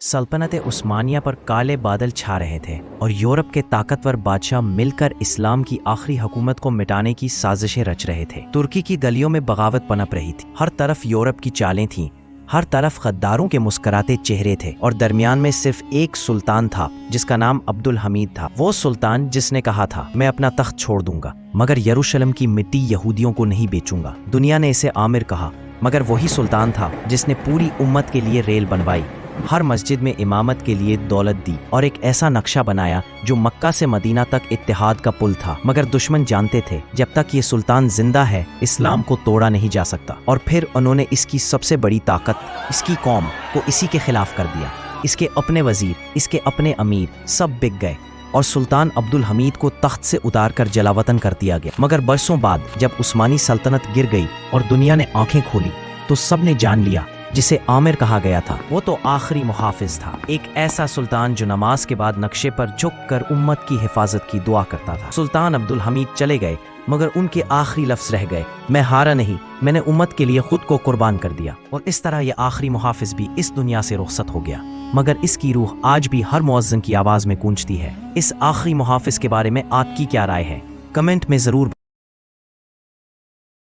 سلطنت عثمانیہ پر کالے بادل چھا رہے تھے اور یورپ کے طاقتور بادشاہ مل کر اسلام کی آخری حکومت کو مٹانے کی سازشیں رچ رہے تھے۔ ترکی کی گلیوں میں بغاوت پنپ رہی تھی، ہر طرف یورپ کی چالیں تھیں، ہر طرف غداروں کے مسکراتے چہرے تھے، اور درمیان میں صرف ایک سلطان تھا جس کا نام عبدالحمید تھا۔ وہ سلطان جس نے کہا تھا میں اپنا تخت چھوڑ دوں گا مگر یروشلم کی مٹی یہودیوں کو نہیں بیچوں گا۔ دنیا نے اسے آمر کہا مگر وہی سلطان تھا جس نے پوری امت کے لیے ریل بنوائی، ہر مسجد میں امامت کے لیے دولت دی اور ایک ایسا نقشہ بنایا جو مکہ سے مدینہ تک اتحاد کا پل تھا۔ مگر دشمن جانتے تھے جب تک یہ سلطان زندہ ہے اسلام کو توڑا نہیں جا سکتا، اور پھر انہوں نے اس کی سب سے بڑی طاقت، اس کی قوم کو اسی کے خلاف کر دیا۔ اس کے اپنے وزیر، اس کے اپنے امیر سب بک گئے اور سلطان عبدالحمید کو تخت سے اتار کر جلاوطن کر دیا گیا۔ مگر برسوں بعد جب عثمانی سلطنت گر گئی اور دنیا نے آنکھیں کھولی تو سب نے جان لیا جسے عامر کہا گیا تھا وہ تو آخری محافظ تھا، ایک ایسا سلطان جو نماز کے بعد نقشے پر جھک کر امت کی حفاظت کی دعا کرتا تھا۔ سلطان عبدالحمید چلے گئے مگر ان کے آخری لفظ رہ گئے، میں ہارا نہیں، میں نے امت کے لیے خود کو قربان کر دیا۔ اور اس طرح یہ آخری محافظ بھی اس دنیا سے رخصت ہو گیا، مگر اس کی روح آج بھی ہر مؤذن کی آواز میں گونجتی ہے۔ اس آخری محافظ کے بارے میں آپ کی کیا رائے ہے؟ کمنٹ میں ضرور